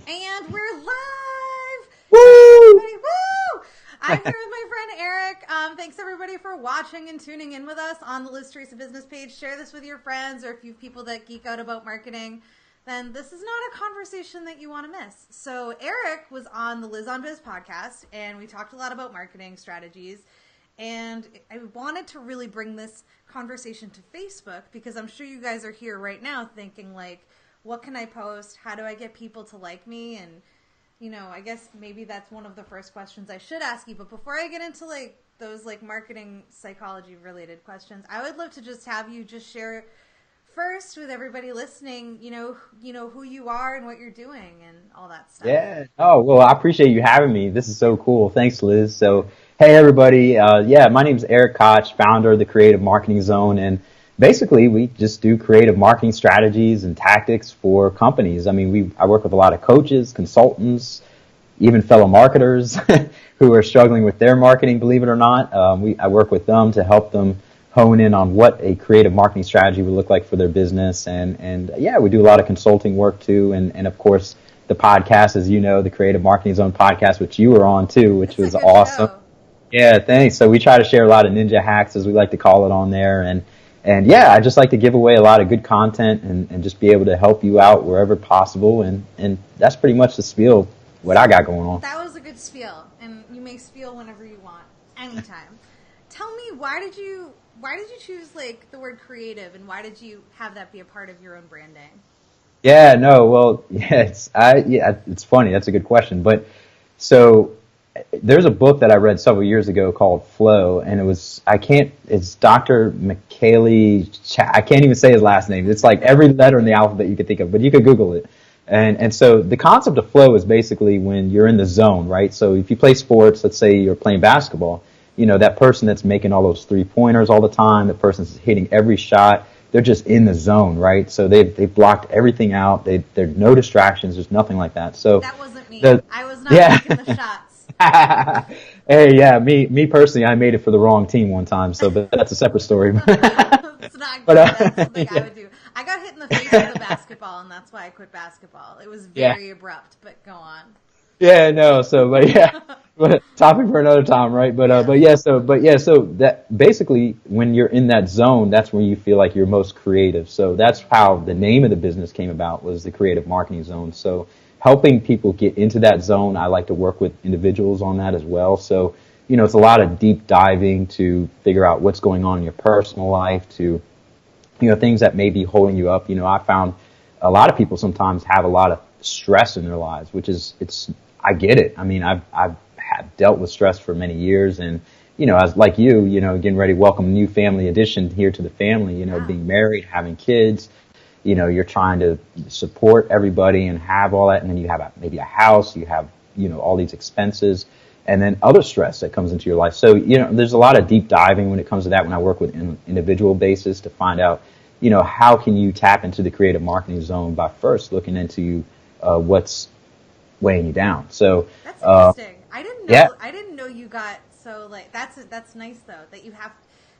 And we're live! Hey, Woo! everybody! Woo! I'm here with my friend Eric. Thanks, everybody, for watching and tuning in with us on the Liz Teresa Business page. Share this with your friends, or if you have people that geek out about marketing, then this is not a conversation that you want to miss. So Eric was on the Liz on Biz podcast, and we talked a lot about marketing strategies. And I wanted to really bring this conversation to Facebook because I'm sure you guys are here right now thinking, like, what can I post? How do I get people to like me? And, you know, I guess maybe that's one of the first questions I should ask you. But before I get into, like, those, like, marketing psychology related questions, I would love to just have you just share first with everybody listening, who you are and what you're doing and all that stuff. Yeah. Oh, well, I appreciate you having me. This is so cool. Thanks, Liz. So, hey, everybody. Yeah, my name is Eric Koch, founder of the Creative Marketing Zone. And basically, we just do creative marketing strategies and tactics for companies. I mean, I work with a lot of coaches, consultants, even fellow marketers who are struggling with their marketing, believe it or not. I work with them to help them hone in on what a creative marketing strategy would look like for their business. And yeah, we do a lot of consulting work too. And of course, the podcast, as you know, the Creative Marketing Zone podcast, which you were on too, which It's a was good awesome. show. Yeah, thanks. So we try to share a lot of ninja hacks, as we like to call it, on there. And yeah, I just like to give away a lot of good content and just be able to help you out wherever possible. And that's pretty much the spiel, what I got going on. That was a good spiel, and you may spiel whenever you want, anytime. Tell me, why did you choose like the word creative, and why did you have that be a part of your own branding? Yeah, no, well, yeah, it's funny. That's a good question. But so there's a book that I read several years ago called Flow, and it's Dr. I can't even say his last name. It's like every letter in the alphabet you could think of, but you could Google it. And so the concept of flow is basically when you're in the zone, right? So if you play sports, let's say you're playing basketball, that person that's making all those 3-pointers all the time, the person's hitting every shot, they're just in the zone, right? So they've blocked everything out. There's no distractions. There's nothing like that. So That wasn't me. the I was not yeah. making the shots. Hey, yeah, me personally, I made it for the wrong team one time, so but that's a separate story. It's not But good. That's something I yeah, would do. I got hit in the face with a basketball, and that's why I quit basketball. It was yeah, very abrupt, but go on. yeah, no. So, but yeah, but topic for another time, right? Yes. But yeah, so that basically when you're in that zone, that's when you feel like you're most creative. So that's how the name of the business came about, was the Creative Marketing Zone. So helping people get into that zone, I like to work with individuals on that as well. So it's a lot of deep diving to figure out what's going on in your personal life, to things that may be holding you up. I found a lot of people sometimes have a lot of stress in their lives, which is, I get it. I mean, I've had dealt with stress for many years, and as like getting ready to welcome a new family addition here to the family, Wow. being married, having kids, you're trying to support everybody and have all that, and then you have maybe a house, you have all these expenses, and then other stress that comes into your life. So there's a lot of deep diving when it comes to that. When I work with individual basis to find out, how can you tap into the creative marketing zone by first looking into what's weighing you down. So That's interesting. I didn't yeah, know. I didn't know you got so like. That's nice though. That you have.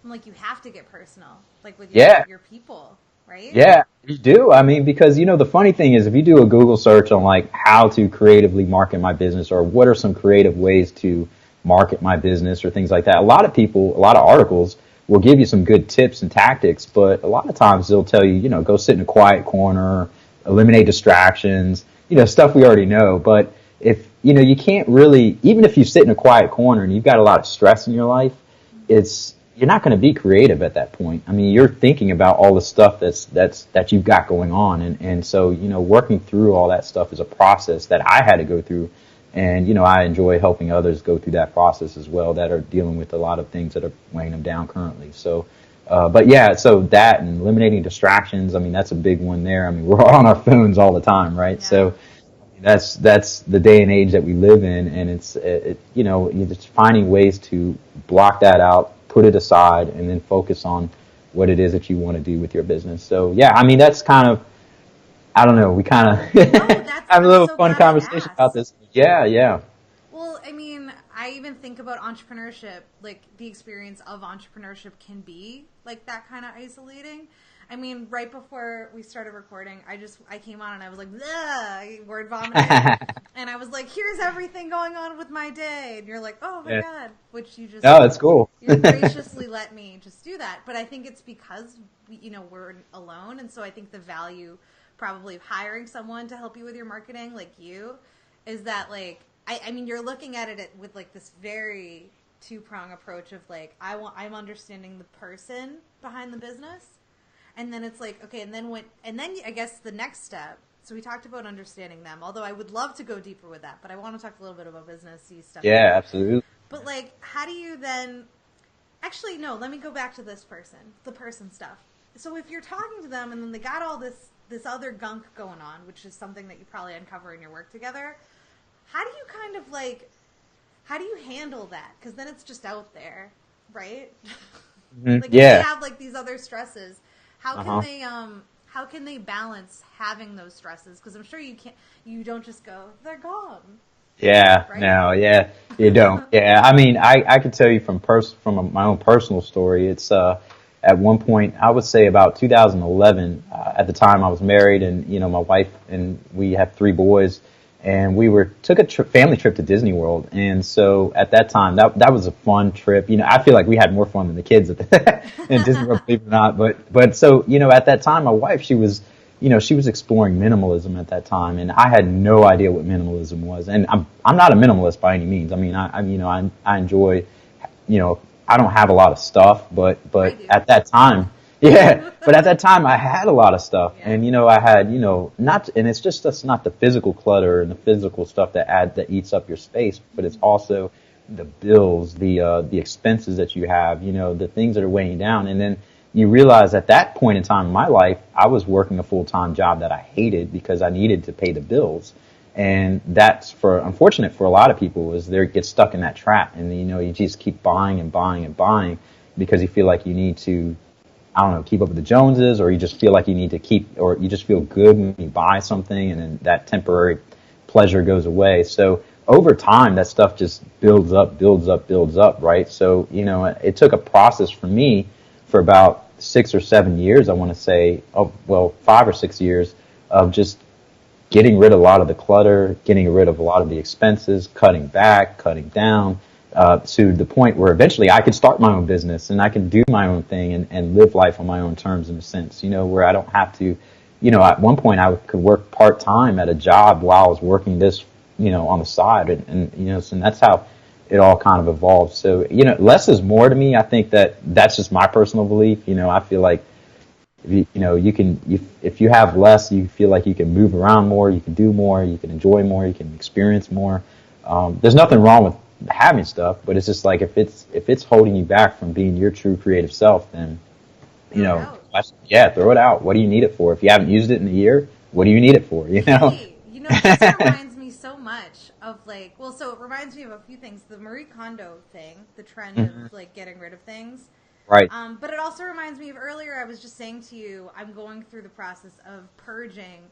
I'm like you have to get personal, like with your yeah, your people, right? yeah, you do. I mean, because the funny thing is, if you do a Google search on like how to creatively market my business, or what are some creative ways to market my business, or things like that, a lot of people, a lot of articles will give you some good tips and tactics, but a lot of times they'll tell you, go sit in a quiet corner, eliminate distractions, stuff we already know. But if you can't really, even if you sit in a quiet corner and you've got a lot of stress in your life, it's you're not going to be creative at that point. I mean, you're thinking about all the stuff that you've got going on, and so working through all that stuff is a process that I had to go through, and I enjoy helping others go through that process as well, that are dealing with a lot of things that are weighing them down currently. So, but yeah, so that and eliminating distractions, I mean, that's a big one there. I mean, we're on our phones all the time, right? Yeah. So that's the day and age that we live in, and you're just finding ways to block that out, put it aside, and then focus on what it is that you want to do with your business. So yeah, I mean, that's kind of, I don't know, we kind of No, that's. have a I'm little so fun glad I conversation about asked. this. Yeah, yeah, Well, I mean, I even think about entrepreneurship, like the experience of entrepreneurship can be like that kind of isolating. I mean, right before we started recording, I came on and I was like, ugh, word vomiting. And I was like, here's everything going on with my day. And you're like, oh my God, which you just, oh, it's cool. you graciously let me just do that. But I think it's because, we're alone. And so I think the value probably of hiring someone to help you with your marketing, like you, is that like, I mean, you're looking at it with like this very two-prong approach of like, I'm understanding the person behind the business. And then it's like, okay, and then I guess the next step, so we talked about understanding them, although I would love to go deeper with that, but I want to talk a little bit about business-y stuff. Yeah, absolutely. But like, how do you then, actually, no, let me go back to the person stuff. So if you're talking to them and then they got all this other gunk going on, which is something that you probably uncover in your work together, how do you kind of like, how do you handle that? Because then it's just out there, right? Mm-hmm. Like if they have like these other stresses, how can they balance having those stresses? Because I'm sure you don't just go, they're gone. Yeah, right? No, yeah, you don't. Yeah, I mean, I can tell you from my own personal story. It's at one point, I would say about 2011. At the time, I was married, and my wife and we have 3 boys, and we took a family trip to Disney World. And so at that time, that was a fun trip. I feel like we had more fun than the kids at in Disney World, believe it or not. But so at that time, my wife, she was exploring minimalism at that time, and I had no idea what minimalism was. And I'm not a minimalist by any means. I mean, I enjoy, I don't have a lot of stuff, but at that time, yeah, but at that time I had a lot of stuff, and I had not, and it's just that's not the physical clutter and the physical stuff that eats up your space, but it's also the bills, the expenses that you have, the things that are weighing down, and then you realize at that point in time in my life, I was working a full-time job that I hated because I needed to pay the bills. And that's unfortunate for a lot of people is they get stuck in that trap, and you just keep buying and buying and buying because you feel like you need to, I don't know, keep up with the Joneses, or you just feel like you need to or you just feel good when you buy something, and then that temporary pleasure goes away. So over time, that stuff just builds up, right? So, it took a process for me for about 6 or 7 years, I want to say, 5 or 6 years of just getting rid of a lot of the clutter, getting rid of a lot of the expenses, cutting back, cutting down, to the point where eventually I could start my own business and I can do my own thing and live life on my own terms in a sense, where I don't have to, at one point I could work part-time at a job while I was working this, on the side. And so that's how it all kind of evolved. So, less is more to me. I think that's just my personal belief. I feel like, if you have less, you feel like you can move around more, you can do more, you can enjoy more, you can experience more. There's nothing wrong with having stuff, but it's just like if it's holding you back from being your true creative self, then throw it out. What do you need it for? If you haven't used it in a year, what do you need it for? Hey, this reminds me so much of like, so it reminds me of a few things. The Marie Kondo thing, the trend of like getting rid of things. Right. But it also reminds me of earlier, I was just saying to you, I'm going through the process of purging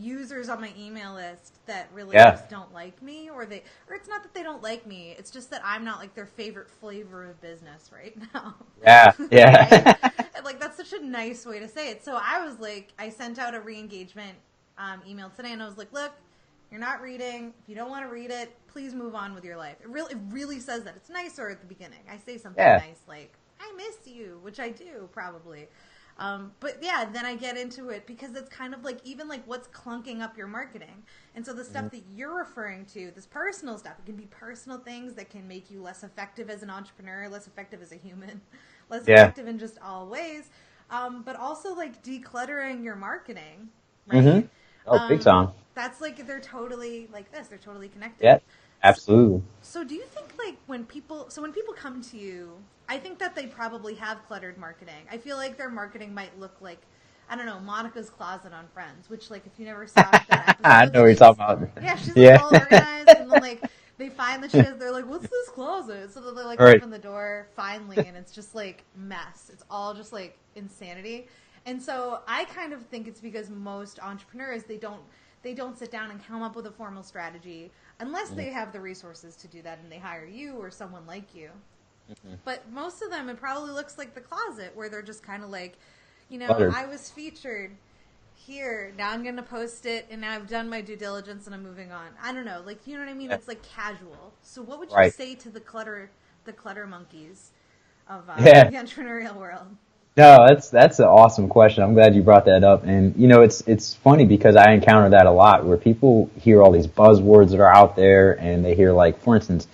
users on my email list that really just don't like me, or it's not that they don't like me, it's just that I'm not like their favorite flavor of business right now. Yeah. Right? Like that's such a nice way to say it. So I was like, I sent out a re-engagement email today, and I was like, look, you're not reading. If you don't want to read it, please move on with your life. It really says that. It's nicer at the beginning. I say something nice like, I miss you, which I do probably. But yeah, then I get into it because it's kind of like even like what's clunking up your marketing. And so the stuff that you're referring to, this personal stuff, it can be personal things that can make you less effective as an entrepreneur, less effective as a human, less effective in just all ways. But also like decluttering your marketing, right? Mm-hmm. Oh, big time. That's like, they're totally like this. They're totally connected. Yeah, absolutely. So do you think like when people come to you, I think that they probably have cluttered marketing. I feel like their marketing might look like, I don't know, Monica's Closet on Friends, which like if you never saw that episode, I know what you're talking about. Yeah, she's like all organized, and then like they find that they're like, what's this closet? So then they like open the door finally, and it's just like mess. It's all just like insanity. And so I kind of think it's because most entrepreneurs, they don't sit down and come up with a formal strategy unless they have the resources to do that and they hire you or someone like you. Mm-hmm. But most of them, it probably looks like the closet where they're just kind of like, Cluttered. I was featured here. Now I'm going to post it, and now I've done my due diligence, and I'm moving on. I don't know. Like, you know what I mean? Yeah. It's like casual. So what would you Right. say to the clutter monkeys of Yeah. the entrepreneurial world? No, that's an awesome question. I'm glad you brought that up. And it's funny because I encounter that a lot where people hear all these buzzwords that are out there, and they hear, like, for instance,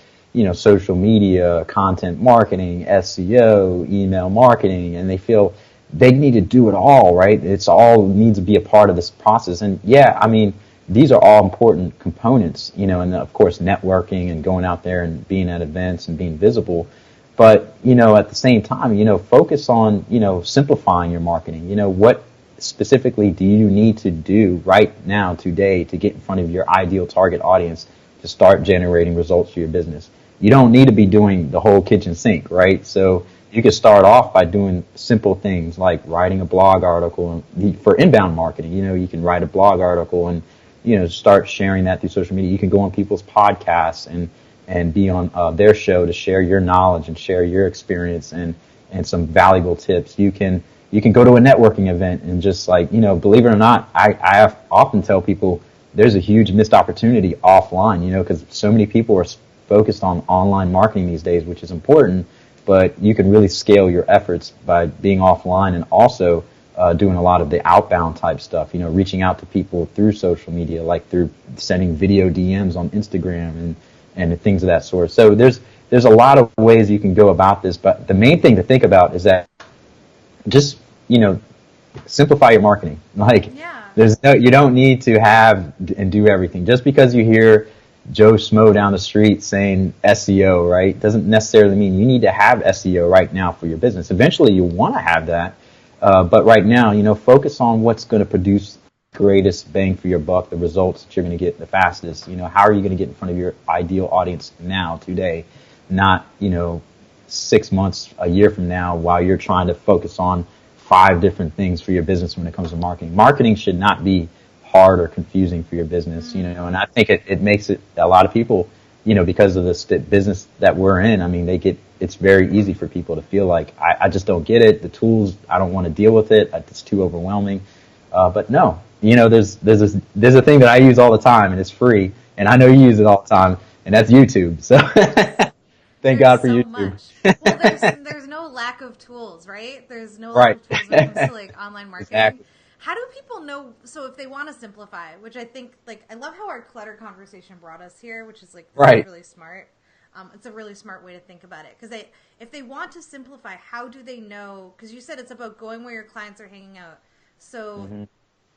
social media, content marketing, SEO, email marketing, and they feel they need to do it all, right? It's all needs to be a part of this process. And yeah, I mean, these are all important components, and of course networking and going out there and being at events and being visible. But, at the same time, focus on, simplifying your marketing. What specifically do you need to do right now, today, to get in front of your ideal target audience to start generating results for your business? You don't need to be doing the whole kitchen sink, right? So you can start off by doing simple things like writing a blog article for inbound marketing. You can write a blog article and, start sharing that through social media. You can go on people's podcasts and be on their show to share your knowledge and share your experience and some valuable tips. You can go to a networking event and just, like, believe it or not, I often tell people there's a huge missed opportunity offline, because so many people are focused on online marketing these days, which is important, but you can really scale your efforts by being offline and also doing a lot of the outbound type stuff, reaching out to people through social media, like through sending video DMs on Instagram and things of that sort. So there's a lot of ways you can go about this, but the main thing to think about is that just, simplify your marketing. Like, Yeah. you don't need to have and do everything. Just because you hear Joe Schmo down the street saying SEO, right, doesn't necessarily mean you need to have SEO right now for your business. Eventually you want to have that, but right now, focus on what's going to produce greatest bang for your buck, the results that you're going to get the fastest. How are you going to get in front of your ideal audience now, today, not, 6 months, a year from now, while you're trying to focus on 5 different things for your business when it comes to marketing. Marketing should not be hard or confusing for your business, and I think it makes it, a lot of people, because of the business that we're in, I mean, it's very easy for people to feel like, I just don't get it, the tools, I don't want to deal with it, it's too overwhelming. But no, there's a thing that I use all the time, and it's free, and I know you use it all the time, and that's YouTube. So thank God for so YouTube. much. Well, there's no lack of tools, right? There's no lack Right. of tools when it comes to, like, online marketing. Exactly. How do people know? So if they want to simplify, which I think, like, I love how our clutter conversation brought us here, which is, like, this Right. is really smart. It's a really smart way to think about it, because if they want to simplify, how do they know? Because you said it's about going where your clients are hanging out. So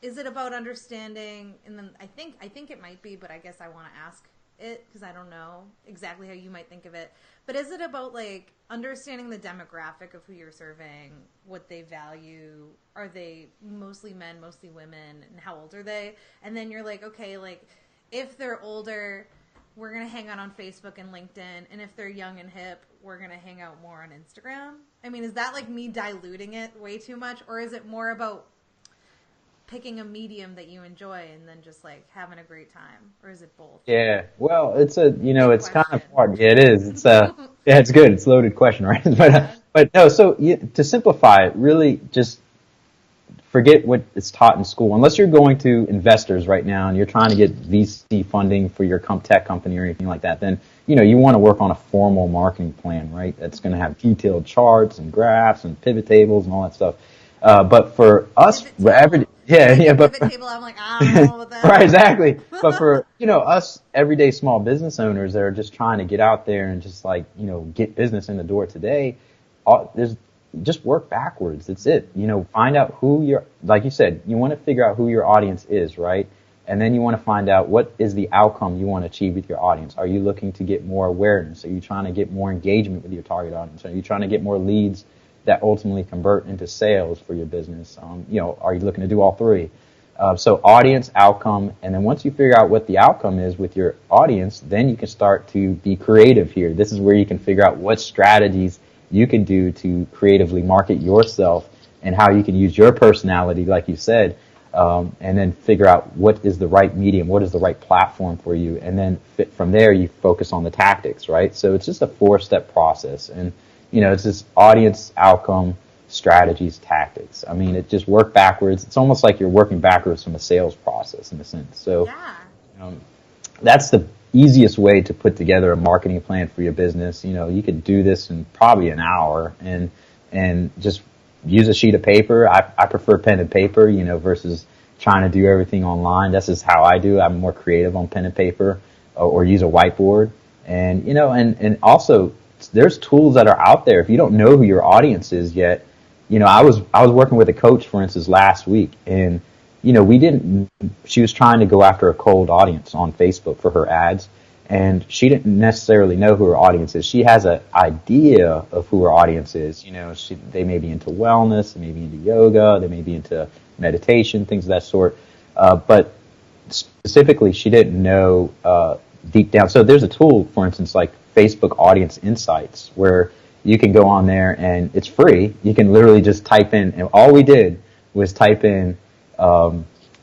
is it about understanding? And then I think it might be, but I guess I want to ask it because I don't know exactly how you might think of it. But is it about, like, understanding the demographic of who you're serving, what they value? Are they mostly men, mostly women, and how old are they? And then you're like, okay, like, if they're older, we're going to hang out on Facebook and LinkedIn. And if they're young and hip, we're going to hang out more on Instagram. I mean, is that, like, me diluting it way too much? Or is it more about picking a medium that you enjoy and then just, like, having a great time? Or is it both? Yeah. Well, it's it's kind of question. hard. Yeah, it is. It's yeah, it's good. It's a loaded question, right? But no. So to simplify it, really just forget what is taught in school. Unless you're going to investors right now and you're trying to get VC funding for your tech company or anything like that, then you want to work on a formal marketing plan, right? That's going to have detailed charts and graphs and pivot tables and all that stuff. But for us, but Pivot table, I'm like, I don't know what that right, is. exactly. But for us everyday small business owners that are just trying to get out there and just, like, get business in the door today, there's just work backwards. That's it. Find out who like you said, you want to figure out who your audience is, right? And then you want to find out what is the outcome you want to achieve with your audience. Are you looking to get more awareness? Are you trying to get more engagement with your target audience? Are you trying to get more leads that ultimately convert into sales for your business? Are you looking to do all three? So audience, outcome, and then once you figure out what the outcome is with your audience, then you can start to be creative here. This is where you can figure out what strategies you can do to creatively market yourself and how you can use your personality, like you said, and then figure out what is the right medium, what is the right platform for you, and then from there you focus on the tactics, right? So it's just a 4-step process, and it's just audience, outcome, strategies, tactics. I mean, it just work backwards. It's almost like you're working backwards from a sales process in a sense. So Yeah. um, that's the easiest way to put together a marketing plan for your business. You could do this in probably an hour and just use a sheet of paper. I prefer pen and paper, versus trying to do everything online. This is how I do. I'm more creative on pen and paper, or use a whiteboard. And also there's tools that are out there. If you don't know who your audience is yet, I was working with a coach, for instance, last week, and she was trying to go after a cold audience on Facebook for her ads, and she didn't necessarily know who her audience is. She has an idea of who her audience is. They may be into wellness, they may be into yoga, they may be into meditation, things of that sort. But specifically, she didn't know deep down. So there's a tool, for instance, like Facebook Audience Insights, where you can go on there and it's free. You can literally just type in, and all we did was type in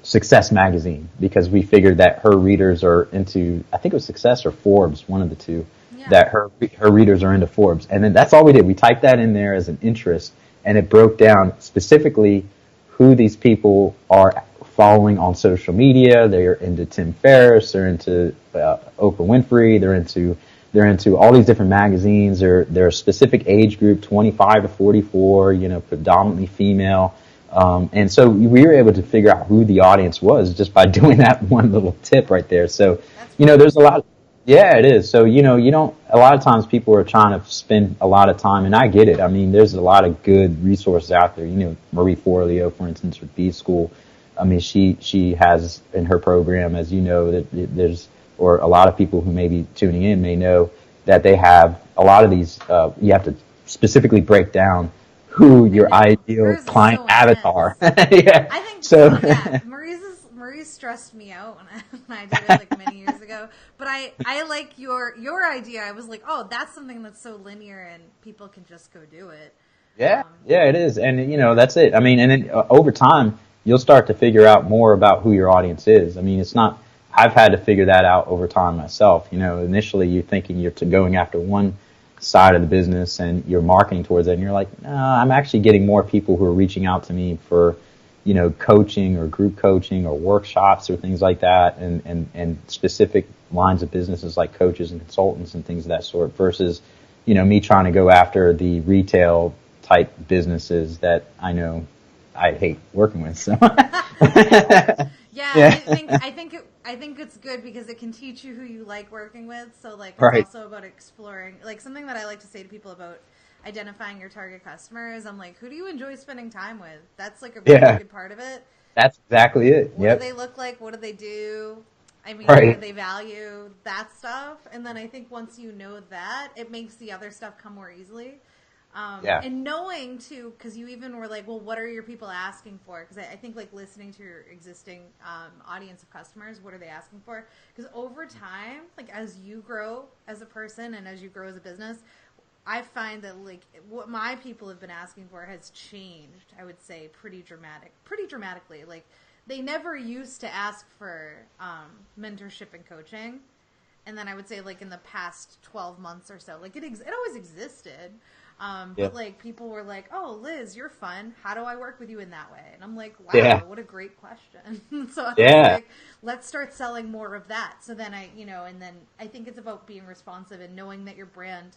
Success Magazine, because we figured that her readers are into, I think it was Success or Forbes, one of the two, that her readers are into Forbes. And then that's all we did. We typed that in there as an interest, and it broke down specifically who these people are following on social media. They're into Tim Ferriss, they're into Oprah Winfrey, they're into all these different magazines. They're a specific age group, 25 to 44, predominantly female. And so we were able to figure out who the audience was just by doing that one little tip right there. So, there's a lot. Yeah, it is. So, you don't, a lot of times people are trying to spend a lot of time, and I get it. I mean, there's a lot of good resources out there. Marie Forleo, for instance, with B School. I mean, she has in her program, as you know, that there's, or a lot of people who may be tuning in may know, that they have a lot of these, you have to specifically break down who your ideal client avatar. Yeah. I think so. Yeah, Marie's stressed me out when I did it like many years ago. But I like your idea. I was like, oh, that's something that's so linear and people can just go do it. Yeah, it is, and that's it. I mean, and then over time you'll start to figure out more about who your audience is. I mean, it's not. I've had to figure that out over time myself. Initially you're thinking you're going after one side of the business and you're marketing towards it, and you're like, no, I'm actually getting more people who are reaching out to me for, coaching or group coaching or workshops or things like that, and specific lines of businesses like coaches and consultants and things of that sort, versus, me trying to go after the retail type businesses that I know I hate working with. So. Yeah. I think it's good because it can teach you who you like working with. So like, it's also about exploring, like something that I like to say to people about identifying your target customers. I'm like, who do you enjoy spending time with? That's like a really good part of it. That's exactly it. What do they look like? What do they do? I mean, right. What do they value? That stuff. And then I think once you know that, it makes the other stuff come more easily. And knowing too, because you even were like, well, what are your people asking for? Because I think like listening to your existing audience of customers, what are they asking for? Because over time, like as you grow as a person and as you grow as a business, I find that like what my people have been asking for has changed. I would say pretty dramatically. Like they never used to ask for mentorship and coaching. And then I would say like in the past 12 months or so, like it always existed. But like people were like, oh, Liz, you're fun. How do I work with you in that way? And I'm like, wow, what a great question. So I was like, let's start selling more of that. So then and then I think it's about being responsive and knowing that your brand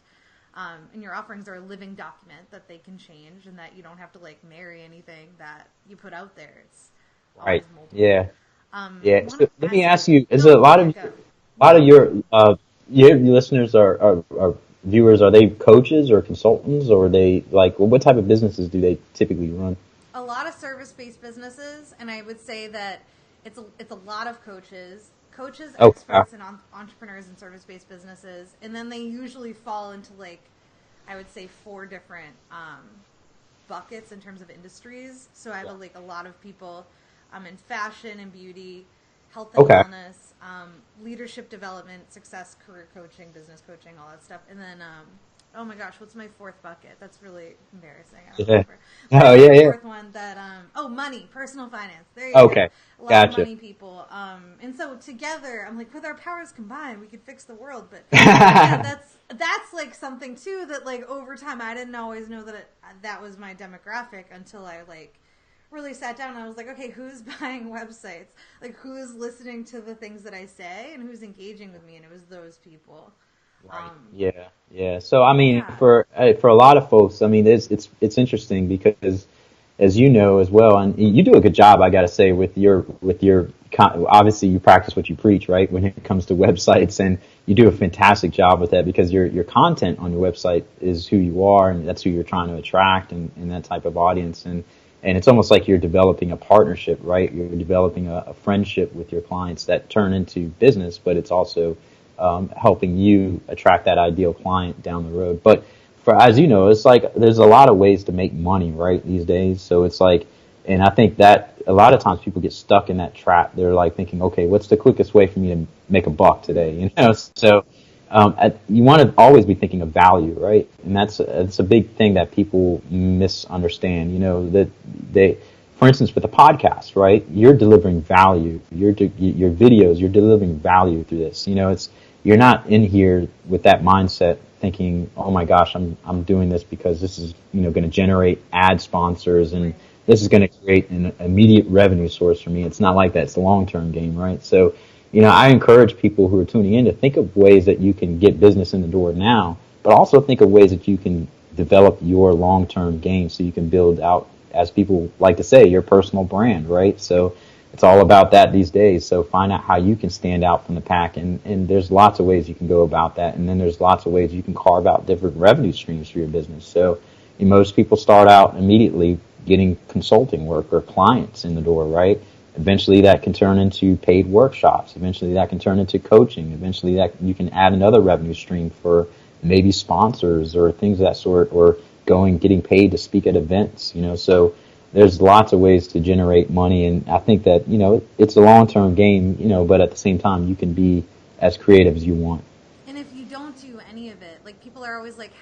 and your offerings are a living document that they can change and that you don't have to like marry anything that you put out there. It's always multiple. Yeah. So let me ask you, is a lot of your listeners are viewers, are they coaches or consultants, or are they like, what type of businesses do they typically run? A lot of service-based businesses, and I would say that it's a lot of coaches, experts, and entrepreneurs in service-based businesses, and then they usually fall into like, I would say 4 different buckets in terms of industries. So I have a lot of people in fashion and beauty, health and wellness, leadership development, success, career coaching, business coaching, all that stuff. And then Oh my gosh, what's my fourth bucket? That's really embarrassing. I don't Yeah. remember. Oh, What's yeah, my yeah. fourth one that money, personal finance. There you go. Okay. A lot of Gotcha. money people. And so together, I'm like, with our powers combined, we could fix the world. But yeah, that's like something too that like over time I didn't always know that that was my demographic until I like really sat down and I was like, okay, who's buying websites? Like who's listening to the things that I say and who's engaging with me? And it was those people. Right. Yeah. Yeah. So I mean, Yeah. for a lot of folks, I mean, it's interesting because, as you know as well, and you do a good job, I got to say, obviously you practice what you preach, right? When it comes to websites, and you do a fantastic job with that because your content on your website is who you are, and that's who you're trying to attract, and that type of audience, and it's almost like you're developing a partnership, right? You're developing a friendship with your clients that turn into business, but it's also helping you attract that ideal client down the road. But as you know, it's like there's a lot of ways to make money, right, these days. So it's like, and I think that a lot of times people get stuck in that trap. They're like thinking, okay, what's the quickest way for me to make a buck today? You know, so you want to always be thinking of value, right? And it's a big thing that people misunderstand. You know, that for instance, with a podcast, right? You're delivering value. Your videos, you're delivering value through this. You know, you're not in here with that mindset thinking, oh my gosh, I'm doing this because this is, going to generate ad sponsors and this is going to create an immediate revenue source for me. It's not like that. It's a long-term game, right? So, I encourage people who are tuning in to think of ways that you can get business in the door now, but also think of ways that you can develop your long-term game so you can build out, as people like to say, your personal brand, right? So it's all about that these days. So find out how you can stand out from the pack, and there's lots of ways you can go about that. And then there's lots of ways you can carve out different revenue streams for your business. So most people start out immediately getting consulting work or clients in the door, right? Eventually that can turn into paid workshops. Eventually that can turn into coaching. Eventually that you can add another revenue stream for maybe sponsors or things of that sort, or getting paid to speak at events, so there's lots of ways to generate money. And I think that, it's a long-term game, but at the same time, you can be as creative as you want. And if you don't do any of it, like people are always like,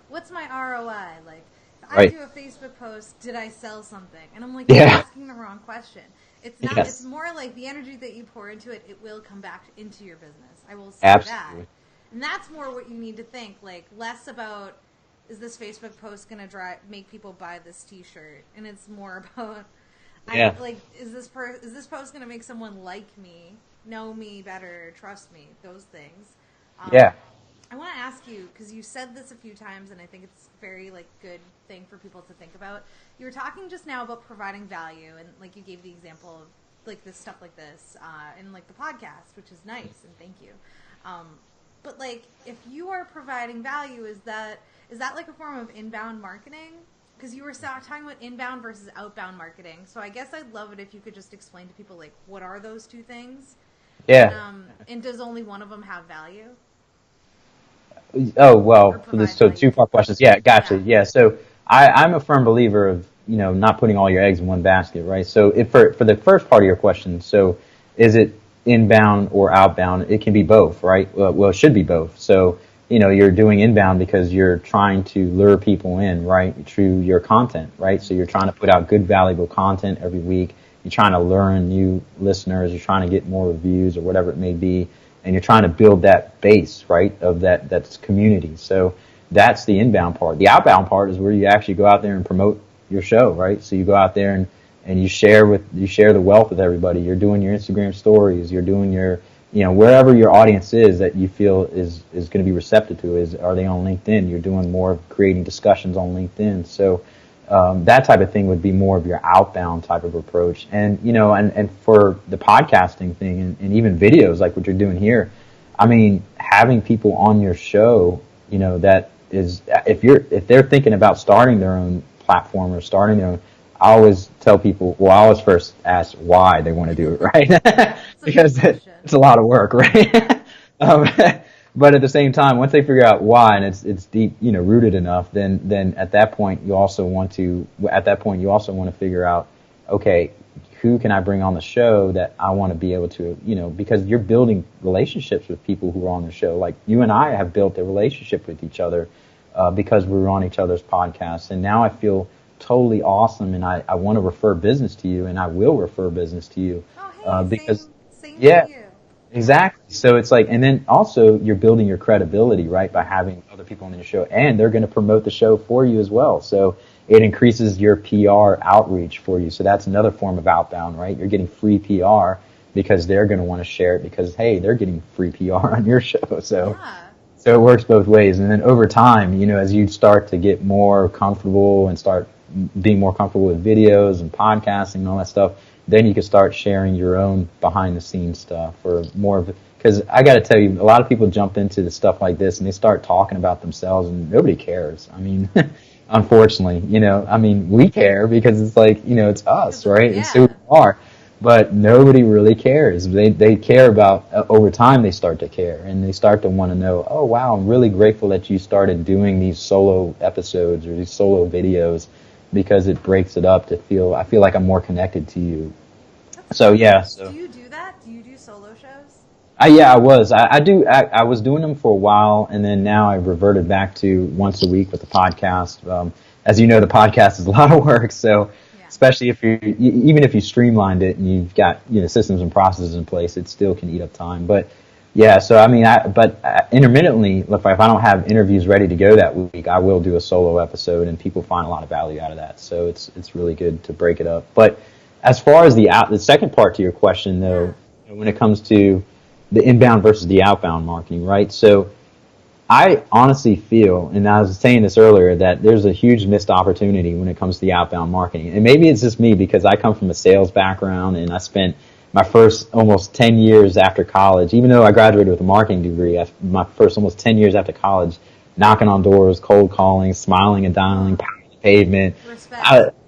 what's my ROI? Like, if I Right. do a Facebook post, did I sell something? And I'm like, Yeah. you're asking the wrong question. It's not, Yes. It's more like the energy that you pour into it, it will come back into your business. I will say Absolutely. that. And that's more what you need to think, like less about, is this Facebook post going to make people buy this T-shirt? And it's more about, Yeah. is this post going to make someone like me, know me better, trust me? Those things. Yeah. I want to ask you, because you said this a few times, and I think it's a very good thing for people to think about. You were talking just now about providing value, and you gave the example of this stuff like this, and the podcast, which is nice, and thank you. But if you are providing value, is that like a form of inbound marketing? Because you were talking about inbound versus outbound marketing. So I guess I'd love it if you could just explain to people what are those two things? Yeah. And does only one of them have value? Oh, well, Or so provide two-part questions. Yeah, gotcha. Yeah. Yeah. So I'm a firm believer of, not putting all your eggs in one basket, right? So for the first part of your question, so is it inbound or outbound? It can be both, right? Well, it should be both. So, you're doing inbound because you're trying to lure people in, right? Through your content, right? So you're trying to put out good, valuable content every week. You're trying to learn new listeners. You're trying to get more reviews or whatever it may be. And you're trying to build that base, right, of that's community. So that's the inbound part. The outbound part is where you actually go out there and promote your show, right? So you go out there and you share the wealth with everybody. You're doing your Instagram stories. You're doing your, wherever your audience is that you feel is going to be receptive to. Are they on LinkedIn? You're doing more of creating discussions on LinkedIn. So that type of thing would be more of your outbound type of approach. And, and for the podcasting thing and even videos like what you're doing here, I mean, having people on your show, that is, if they're thinking about starting their own platform or starting their own, I always tell people, well, I always first ask why they want to do it, right? Because it's a lot of work, right? But at the same time, once they figure out why and it's deep, rooted enough, then at that point you also want to figure out, okay, who can I bring on the show that I want to be able to, because you're building relationships with people who are on the show. Like you and I have built a relationship with each other because we were on each other's podcasts. And now I feel totally awesome, and I want to refer business to you, and I will refer business to you. Oh, hey, Because same yeah, to you. exactly. So it's like, and then also you're building your credibility, right, by having other people on your show, and they're going to promote the show for you as well. So it increases your PR outreach for you. So that's another form of outbound, right? You're getting free PR because they're going to want to share it because, hey, they're getting free PR on your show. So it works both ways. And then over time, as you start to get more comfortable and start being more comfortable with videos and podcasting and all that stuff, then you can start sharing your own behind the scenes stuff or more of it. Because I got to tell you, a lot of people jump into the stuff like this and they start talking about themselves and nobody cares. I mean, unfortunately, we care because it's like, it's us, right? Yeah. It's who we are. But nobody really cares. They care about, over time they start to care and they start to want to know, oh wow, I'm really grateful that you started doing these solo episodes or these solo videos because it breaks it up I feel like I'm more connected to you. So yeah. So do you do that? Do you do solo shows? I was. I was doing them for a while, and then now I reverted back to once a week with the podcast. As you know, the podcast is a lot of work, so especially if even if you streamlined it and you've got systems and processes in place, it still can eat up time. But yeah, so I mean, intermittently, if I don't have interviews ready to go that week, I will do a solo episode, and people find a lot of value out of that. So it's really good to break it up. But as far as the second part to your question, though, when it comes to the inbound versus the outbound marketing, right? So I honestly feel, and I was saying this earlier, that there's a huge missed opportunity when it comes to the outbound marketing. And maybe it's just me because I come from a sales background and I spent my first almost 10 years after college, even though I graduated with a marketing degree, my first almost 10 years after college, knocking on doors, cold calling, smiling and dialing, pounding the pavement,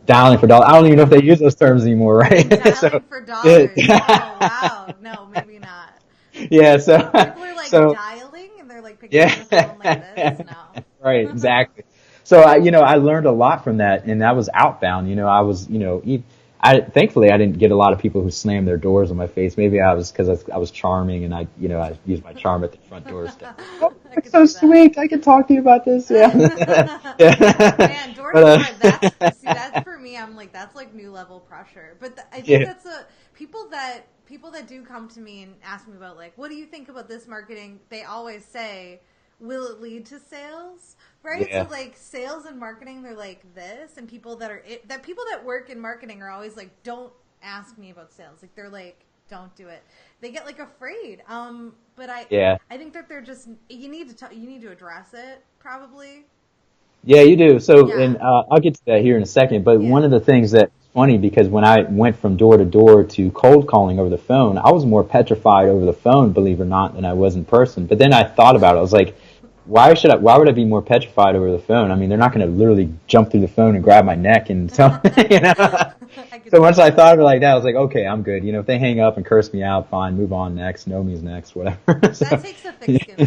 dialing for dollars. I don't even know if they use those terms anymore, right? Dialing for dollars. Oh, wow. No, maybe not. Yeah, so people are like dialing and they're like picking up the phone like this. No. Right, exactly. So I learned a lot from that, and that was outbound. I was, thankfully I didn't get a lot of people who slammed their doors in my face. Maybe I was because I was charming and I used my charm at the front doorstep. Oh, that's so sweet. I can talk to you about this. Yeah. Man, doors. That's for me. I'm like, that's like new level pressure. But I think that's people that do come to me and ask me about like, what do you think about this marketing? They always say, will it lead to sales? Right? Yeah. So like sales and marketing, they're like this, and people that work in marketing are always like, don't ask me about sales. Like they're like, don't do it. They get like afraid. But I think that they're just, you need to address it probably. Yeah, you do. So, and I'll get to that here in a second. But one of the things that's funny, because when I went from door to door to cold calling over the phone, I was more petrified over the phone, believe it or not, than I was in person. But then I thought about it. I was like, why would I be more petrified over the phone? I mean, they're not going to literally jump through the phone and grab my neck and tell me, So once I thought of it like that, I was like, okay, I'm good. If they hang up and curse me out, fine, move on next. Know me's next, whatever. That takes a thick skin, though.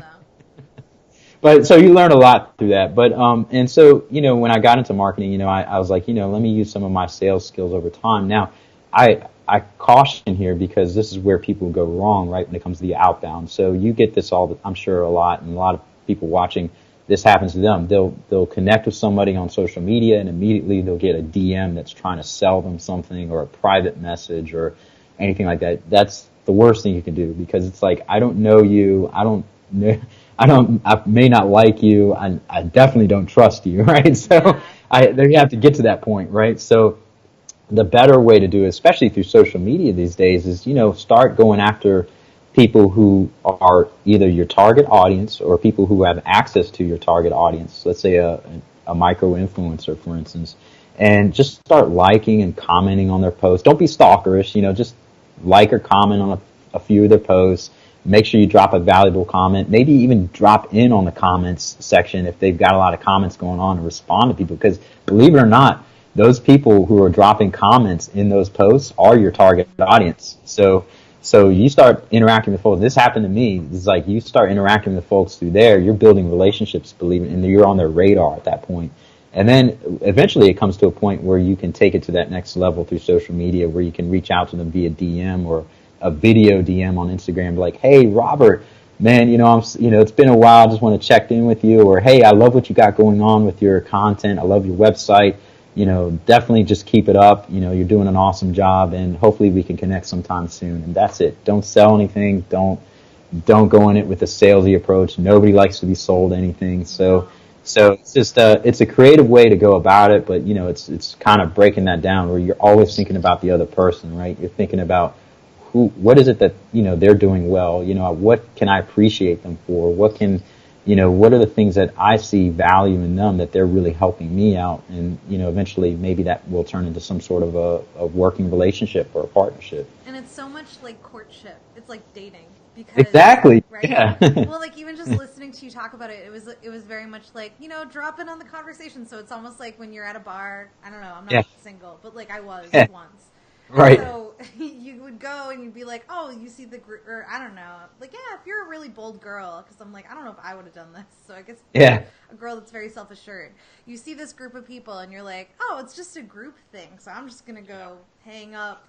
But so you learn a lot through that. But and so when I got into marketing, I was like, let me use some of my sales skills over time. Now, I caution here because this is where people go wrong, right? When it comes to the outbound. So you get this I'm sure a lot, and a lot of people watching, this happens to them. They'll connect with somebody on social media and immediately they'll get a DM that's trying to sell them something, or a private message or anything like that. That's the worst thing you can do, because it's like, I don't know you. I may not like you. I definitely don't trust you, right? So you have to get to that point, right? So the better way to do it, especially through social media these days, is, start going after people who are either your target audience or people who have access to your target audience. Let's say a micro influencer, for instance, and just start liking and commenting on their posts. Don't be stalkerish, just like or comment on a few of their posts. Make sure you drop a valuable comment. Maybe even drop in on the comments section if they've got a lot of comments going on, and respond to people. Because believe it or not, those people who are dropping comments in those posts are your target audience. So you start interacting with folks. This happened to me. It's like you start interacting with folks through there. You're building relationships, and you're on their radar at that point. And then eventually it comes to a point where you can take it to that next level through social media, where you can reach out to them via DM or a video DM on Instagram, like, hey, Robert, man, it's been a while. I just want to check in with you. Or, hey, I love what you got going on with your content. I love your website. Definitely just keep it up. You're doing an awesome job, and hopefully we can connect sometime soon. And that's it. Don't sell anything. Don't go in it with a salesy approach. Nobody likes to be sold anything. So it's just it's a creative way to go about it, but it's kind of breaking that down where you're always thinking about the other person, right? You're thinking about what is it that they're doing well? What can I appreciate them for? What are the things that I see value in them that they're really helping me out? And eventually maybe that will turn into some sort of a working relationship or a partnership. And it's so much like courtship. It's like dating. Because, exactly. Right? Yeah. Well, like even just listening to you talk about it, it was very much like, drop in on the conversation. So it's almost like when you're at a bar. I don't know. I'm not single, but like I was once. Right. And so you would go and you'd be like, oh, you see the group, or I don't know. Like, yeah, if you're a really bold girl, because I'm like, I don't know if I would have done this. So I guess a girl that's very self-assured. You see this group of people and you're like, oh, it's just a group thing. So I'm just going to go hang out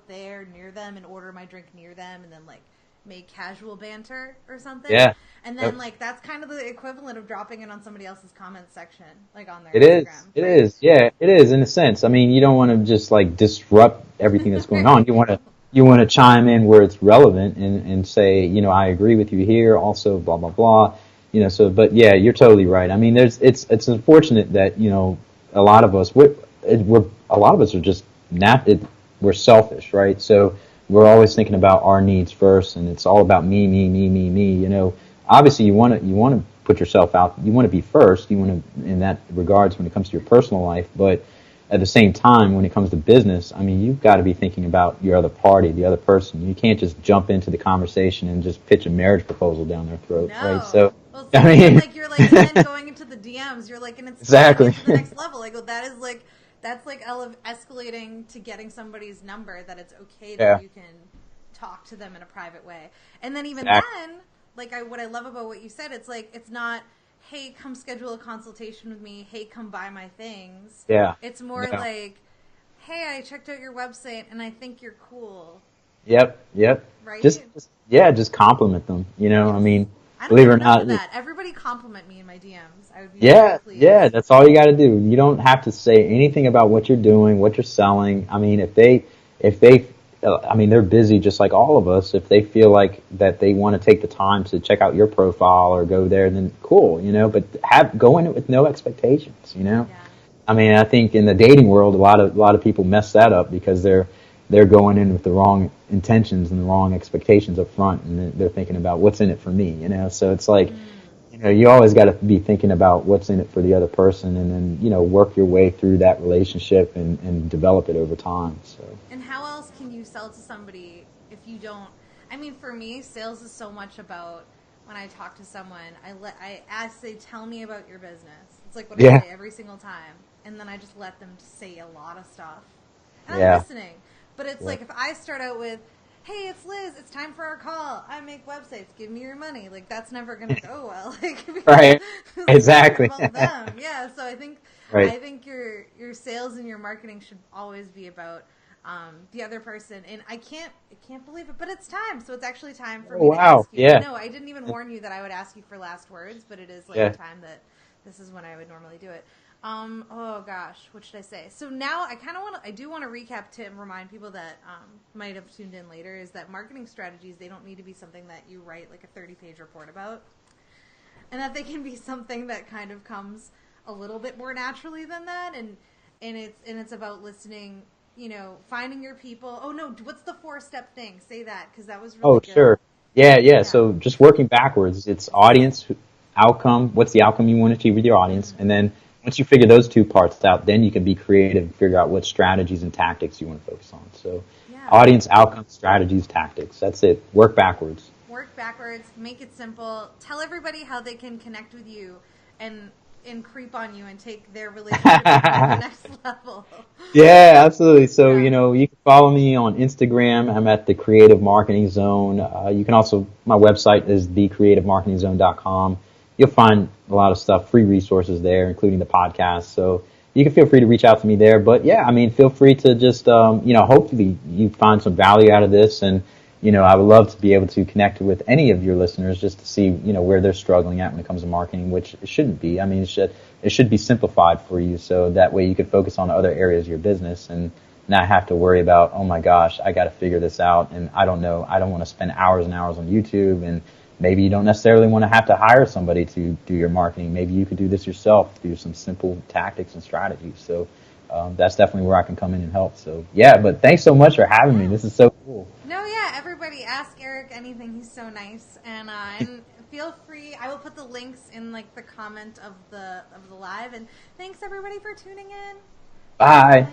there near them and order my drink near them and then like make casual banter or something. Yeah. And then like that's kind of the equivalent of dropping in on somebody else's comment section, like on their Instagram. Right? It is. Yeah, it is in a sense. I mean, you don't want to just like disrupt everything that's going on. You want to chime in where it's relevant and say, I agree with you here. Also, blah blah blah. But yeah, you're totally right. I mean, it's unfortunate that a lot of us are just we're selfish, right? So we're always thinking about our needs first, and it's all about me, me, me, me, me. Obviously you want to put yourself out. You want to be first. You want to, in that regards, when it comes to your personal life. But at the same time, when it comes to business, I mean, you've got to be thinking about your other party, the other person. You can't just jump into the conversation and just pitch a marriage proposal down their throat, right? So, well, I mean, like you're like then going into the DMs. You're like, and it's exactly to the next level. I go, that's like escalating to getting somebody's number that it's okay that you can talk to them in a private way. And then even then, like what I love about what you said, it's like, it's not, hey, come schedule a consultation with me. Hey, come buy my things. Yeah. It's more like, hey, I checked out your website and I think you're cool. Yep. Right? Just compliment them. I mean, I don't believe it or not, that. Everybody compliment me in my DMs. I would be yeah, that's all you got to do. You don't have to say anything about what you're doing, what you're selling. I mean, if they, they're busy just like all of us. If they feel like that they want to take the time to check out your profile or go there, then cool, but go in it with no expectations, Yeah. I mean, I think in the dating world, a lot of people mess that up because they're going in with the wrong intentions and the wrong expectations up front, and they're thinking about what's in it for me, So it's like, you always got to be thinking about what's in it for the other person, and then work your way through that relationship and develop it over time. So. And how else can you sell to somebody if you don't? I mean, for me, sales is so much about when I talk to someone, I ask, they tell me about your business. It's like what I say every single time, and then I just let them say a lot of stuff, and I'm listening. But it's like if I start out with, hey, it's Liz, it's time for our call. I make websites, give me your money. Like, that's never going to go well. Right. Exactly. Them. Yeah, so I think your sales and your marketing should always be about the other person. And I can't believe it, but it's time. So it's actually time for me to ask you. No, I didn't even warn you that I would ask you for last words, but it is like a time that this is when I would normally do it. Oh gosh, what should I say? So now I do want to recap to remind people that might have tuned in later, is that marketing strategies, they don't need to be something that you write like a 30-page report about, and that they can be something that kind of comes a little bit more naturally than that, and it's about listening, finding your people. Oh no, what's the 4-step thing? Say that, because that was really good. Sure. Yeah. So just working backwards, it's audience, outcome, what's the outcome you want to achieve with your audience, and then once you figure those two parts out, then you can be creative and figure out what strategies and tactics you want to focus on. So audience, outcome, strategies, tactics. That's it. Work backwards. Make it simple. Tell everybody how they can connect with you and creep on you and take their relationship to the next level. Yeah, absolutely. So, you can follow me on Instagram. I'm at The Creative Marketing Zone. You can also, my website is thecreativemarketingzone.com. you'll find a lot of stuff, free resources there, including the podcast. So you can feel free to reach out to me there. But yeah, I mean, feel free to just, hopefully you find some value out of this. And, I would love to be able to connect with any of your listeners just to see, where they're struggling at when it comes to marketing, which it shouldn't be. I mean, it should be simplified for you. So that way you could focus on other areas of your business and not have to worry about, oh my gosh, I got to figure this out. And I don't know. I don't want to spend hours and hours on YouTube. And maybe you don't necessarily want to have to hire somebody to do your marketing. Maybe you could do this yourself through some simple tactics and strategies. So that's definitely where I can come in and help. So yeah, but thanks so much for having me. This is so cool. No, yeah, everybody ask Eric anything. He's so nice. And feel free. I will put the links in like the comment of the live. And thanks everybody for tuning in. Bye.